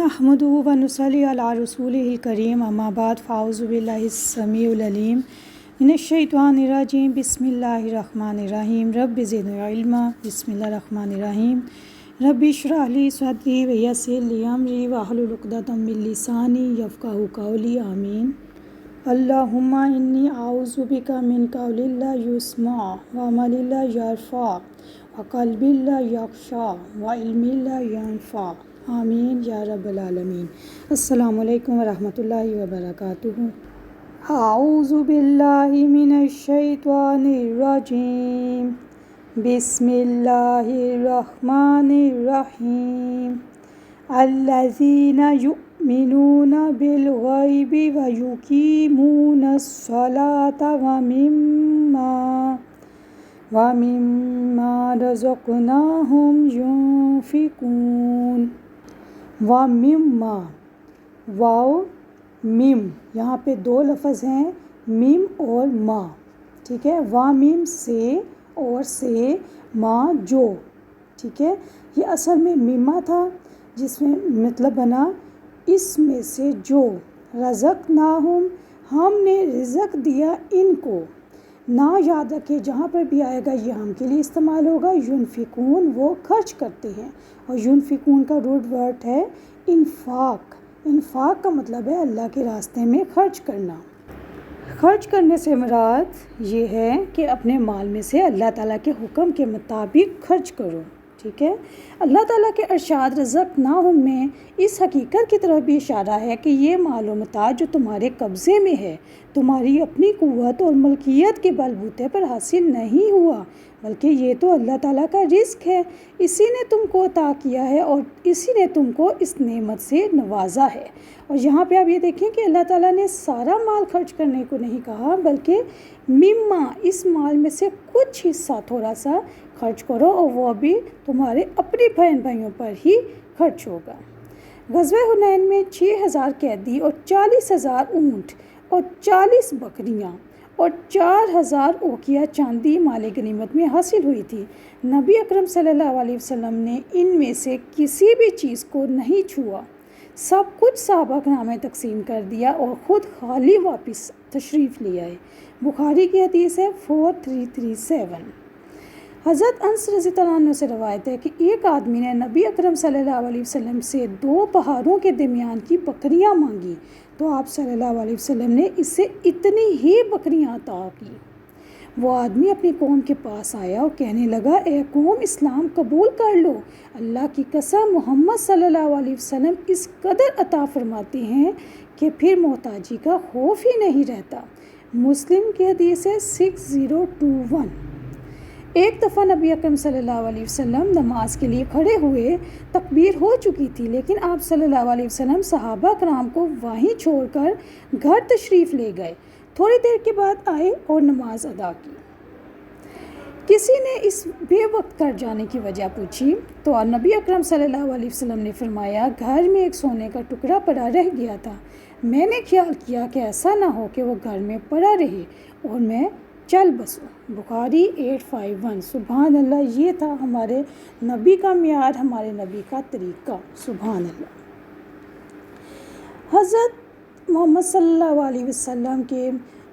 नहमदुहु व नुसल्ली अला रसूलिहिल करीम अम्मा बाद फ़ाऊज़ु बिल्लाहिस समीउल अलीम मिनश्शैतानिर्रजीम बिस्मिल्लाहिर्रहमानिर्रहीम रब्बि ज़िदनी इल्मा बिस्मिल्लाहिर्रहमानिर्रहीम रब्बि इश्रह ली सदरी व यस्सिर ली अमरी वहलुल उक़दतम मिन लिसानी यफ़क़हू क़ौली आमीन। अल्लाहुम्मा इन्नी आऊज़ु बिका मिन क़ौलिन ला युस्मा व अमलिन ला यरफ़ा व क़ल्बिन ला यख़शा व इल्मिन ला यनफ़ा आमीन या रब्बल आलमीन। अस्सलामु अलैकुम व रहमतुल्लाहि व बरकातुहू। आऊज़ु बिल्लाहि मिनश शैतानिर रजीम बिस्मिल्लाहिर रहमानिर रहीम अल्लज़ीना युमिनूना बिल गैबि व युकीमूनस सलाता व मिम्मा रज़क़नाहुम युनफ़िकून। व मिम्मा वाव मिम, यहाँ पे दो लफ्ज़ हैं मिम और मा, ठीक है। वा मिम से और से मा जो, ठीक है। ये असल में मिम्मा था जिसमें मतलब बना इसमें से जो, रज़क़नाहुम हमने रिज़्क़ दिया इनको, ना याद रखे जहाँ पर भी आएगा ये हम के लिए इस्तेमाल होगा। युनफ़िकून वो खर्च करते हैं, और युनफ़िकून का रूट वर्ड है इन्फ़ाक। इन्फ़ाक का मतलब है अल्लाह के रास्ते में खर्च करना। खर्च करने से मुराद ये है कि अपने माल में से अल्लाह ताला के हुक्म के मुताबिक खर्च करो, ठीक है। अल्लाह ताला के इरशाद रज़क़नाहुम में इस हकीकत की तरफ भी इशारा है कि ये माल व मता जो तुम्हारे कब्ज़े में है तुम्हारी अपनी कुव्वत और मलकियत के बलबूते पर हासिल नहीं हुआ, बल्कि ये तो अल्लाह ताला का रिज़्क है। इसी ने तुमको अता किया है और इसी ने तुमको इस नेमत से नवाजा है। और यहाँ पे आप ये देखें कि अल्लाह ताला ने सारा माल खर्च करने को नहीं कहा, बल्कि मिम्मा इस माल में से कुछ हिस्सा थोड़ा सा खर्च करो, और वो भी तुम्हारे अपने बहन भाइयों पर ही खर्च होगा। ग़ज़वा हुनैन में 6000 कैदी और 40,000 ऊँट और 40 बकरियाँ और 4000 ओकिया चांदी माल गनीमत में हासिल हुई थी। नबी अकरम सल्लल्लाहु अलैहि वसल्लम ने इनमें से किसी भी चीज़ को नहीं छुआ, सब कुछ सहाबा कराम में तकसीम कर दिया और ख़ुद खाली वापस तशरीफ़ ले आए। बुखारी की हदीस है 4337। हज़रत अनस रज़ियल्लाहु अन्हु से रवायत है कि एक आदमी ने नबी अकरम सल्लल्लाहु अलैहि वसल्लम से 2 पहाड़ों के दरमियान की बकरियां मांगी, तो आप सल्लल्लाहु अलैहि वसल्लम ने इससे इतनी ही बकरियां अता की। वो आदमी अपनी कौम के पास आया और कहने लगा, ए कौम इस्लाम कबूल कर लो, अल्लाह की कसम मोहम्मद सल्लल्लाहु अलैहि वसल्लम इस कदर अता फरमाते हैं कि फिर मोहताजी का खौफ ही नहीं रहता। मुस्लिम की हदीस है 6021। एक दफ़ा नबी अकरम सल्लल्लाहु अलैहि वसल्लम नमाज के लिए खड़े हुए, तकबीर हो चुकी थी, लेकिन आप सल्लल्लाहु अलैहि वसल्लम सहाबा कराम को वहीं छोड़कर घर तशरीफ़ ले गए। थोड़ी देर के बाद आए और नमाज अदा की। किसी ने इस बेवक्त कर जाने की वजह पूछी, तो नबी अकरम सल्लल्लाहु अलैहि वसल्लम ने फरमाया, घर में एक सोने का टुकड़ा पड़ा रह गया था, मैंने ख्याल किया कि ऐसा ना हो कि वो घर में पड़ा रहे और मैं चल बसूँ। बुखारी 851। सुभान अल्लाह, ये था हमारे नबी का मियार, हमारे नबी का तरीक़ा। सुभान अल्लाह। हज़रत मोहम्मद सल्लल्लाहु अलैहि वसल्लम के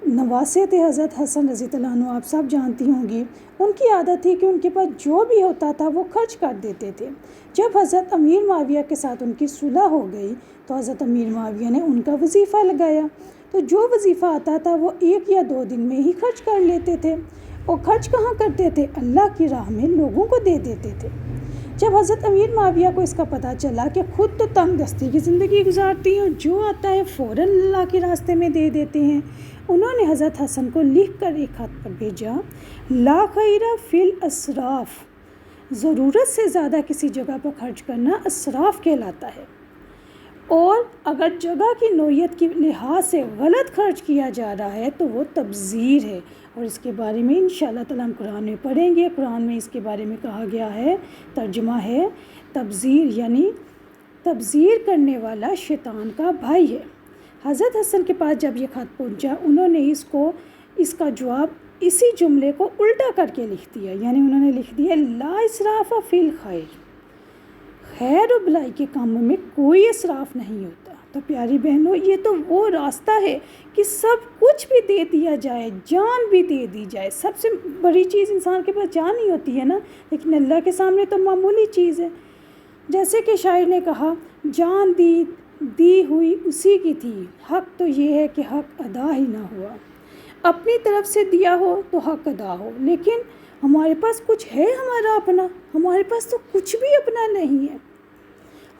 नवासे थे हज़रत हसन रज़ियल्लाहु अन्हु, आप सब जानती होंगी। उनकी आदत थी कि उनके पास जो भी होता था वो खर्च कर देते थे। जब हज़रत अमीर मुआविया के साथ उनकी सुलह हो गई, तो हज़रत अमीर मुआविया ने उनका वजीफ़ा लगाया, तो जो वजीफ़ा आता था वो 1 या 2 दिन में ही खर्च कर लेते थे। और खर्च कहाँ करते थे? अल्लाह की राह में लोगों को दे देते थे। जब हज़रत अमीर मुआविया को इसका पता चला कि ख़ुद तो तंग दस्ती की ज़िंदगी गुजारती हैं और जो आता है फ़ौरन अल्लाह के रास्ते में दे देते हैं, उन्होंने हज़रत हसन को लिख कर एक खत पर भेजा, ला खैरा फ़िल असराफ़, ज़रूरत से ज़्यादा किसी जगह पर खर्च करना असराफ़ कहलाता है, और अगर जगह की नोयत के लिहाज से गलत खर्च किया जा रहा है तो वो तब्ज़ीर है। और इसके बारे में इंशाअल्लाह ताला हम कुरान में पढ़ेंगे। कुरान में इसके बारे में कहा गया है, तर्जुमा है, तब्ज़ीर यानी तब्ज़ीर करने वाला शैतान का भाई है। हज़रत हसन के पास जब ये ख़त पहुंचा, उन्होंने इसका जवाब इसी जुमले को उल्टा करके लिख दिया, यानी उन्होंने लिख दिया, ला इसराफ़ फ़िल खैर, خیر و بھلائی کے کاموں میں کوئی اسراف نہیں ہوتا۔ تو پیاری بہنوں، یہ تو وہ راستہ ہے کہ سب کچھ بھی دے دیا جائے، جان بھی دے دی جائے۔ سب سے بڑی چیز انسان کے پاس جان ہی ہوتی ہے نا، لیکن اللہ کے سامنے تو معمولی چیز ہے۔ جیسے کہ شاعر نے کہا، جان دی ہوئی اسی کی تھی، حق تو یہ ہے کہ حق ادا ہی نہ ہوا۔ اپنی طرف سے دیا ہو تو حق ادا ہو، لیکن ہمارے پاس کچھ ہے ہمارا اپنا؟ ہمارے پاس تو کچھ بھی اپنا نہیں ہے،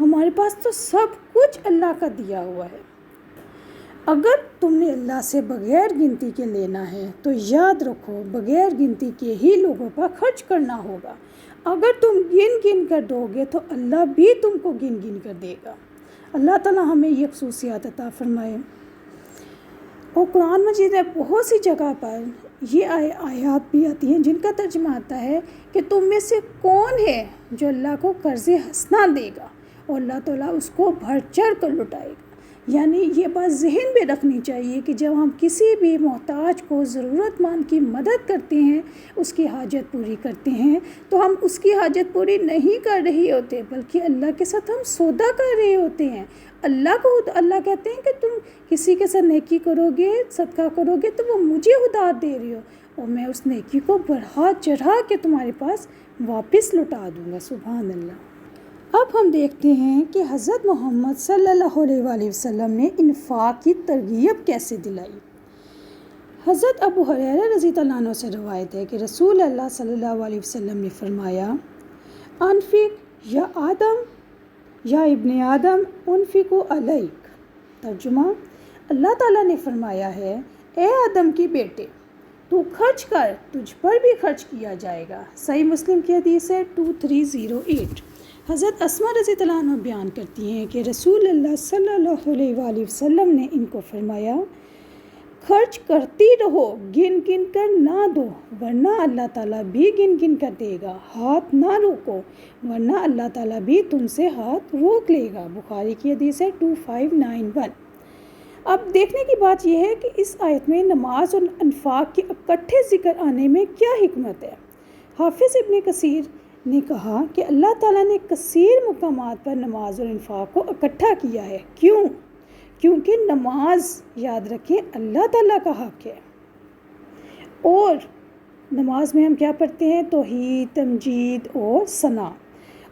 ہمارے پاس تو سب کچھ اللہ کا دیا ہوا ہے۔ اگر تم نے اللہ سے بغیر گنتی کے لینا ہے تو یاد رکھو بغیر گنتی کے ہی لوگوں پر خرچ کرنا ہوگا۔ اگر تم گن گن کر دو گے تو اللہ بھی تم کو گن گن کر دے گا۔ اللہ تعالیٰ ہمیں یہ خصوصیات عطا فرمائے۔ اور قرآن مجید میں بہت سی جگہ پر یہ آیات بھی آتی ہیں جن کا ترجمہ آتا ہے کہ تم میں سے کون ہے جو اللہ کو قرض حسنہ دے گا اور اللہ تعالیٰ اس کو بڑھ چڑھ کر لٹائے گا۔ یعنی یہ بات ذہن میں رکھنی چاہیے کہ جب ہم کسی بھی محتاج کو، ضرورت مند کی مدد کرتے ہیں، اس کی حاجت پوری کرتے ہیں، تو ہم اس کی حاجت پوری نہیں کر رہے ہوتے بلکہ اللہ کے ساتھ ہم سودا کر رہے ہوتے ہیں۔ اللہ کہتے ہیں کہ تم کسی کے ساتھ نیکی کرو گے، صدقہ کرو گے تو وہ مجھے ہدایت دے رہے ہو اور میں اس نیکی کو بڑھا چڑھا کے تمہارے پاس واپس لوٹا دوں گا۔ سبحان اللہ۔ اب ہم دیکھتے ہیں کہ حضرت محمد صلی اللہ علیہ وآلہ وسلم نے انفاق کی ترغیب کیسے دلائی۔ حضرت ابو ہریرہ رضی اللہ عنہ سے روایت ہے کہ رسول اللہ صلی اللہ علیہ وسلم نے فرمایا، انفق یا آدم یا ابن آدم انفقوا علیک۔ ترجمہ، اللہ تعالیٰ نے فرمایا ہے، اے آدم کے بیٹے، تو خرچ کر، تجھ پر بھی خرچ کیا جائے گا۔ صحیح مسلم کی حدیث ہے 2308۔ حضرت اسماء رضی اللہ عنہ بیان کرتی ہیں کہ رسول اللہ صلی اللہ علیہ وآلہ وسلم نے ان کو فرمایا، خرچ کرتی رہو، گن گن کر نہ دو، ورنہ اللہ تعالیٰ بھی گن گن کر دے گا۔ ہاتھ نہ روکو، ورنہ اللہ تعالیٰ بھی تم سے ہاتھ روک لے گا۔ بخاری کی حدیث ہے 2591۔ اب دیکھنے کی بات یہ ہے کہ اس آیت میں نماز اور انفاق کے اکٹھے ذکر آنے میں کیا حکمت ہے۔ حافظ ابن کثیر نے کہا کہ اللہ تعالیٰ نے کثیر مقامات پر نماز اور انفاق کو اکٹھا کیا ہے۔ کیوں؟ کیونکہ نماز، یاد رکھیں، اللہ تعالیٰ کا حق ہے، اور نماز میں ہم کیا پڑھتے ہیں؟ توحید، تمجید اور ثنا۔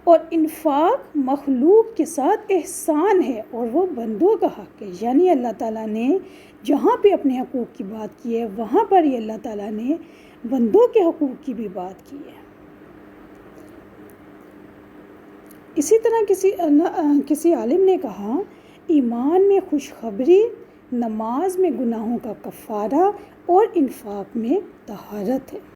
اور انفاق مخلوق کے ساتھ احسان ہے اور وہ بندوں کا حق ہے۔ یعنی اللہ تعالیٰ نے جہاں پہ اپنے حقوق کی بات کی ہے وہاں پر ہی اللہ تعالیٰ نے بندوں کے حقوق کی بھی بات کی ہے۔ اسی طرح کسی عالم نے کہا، ایمان میں خوشخبری، نماز میں گناہوں کا کفارہ اور انفاق میں طہارت ہے۔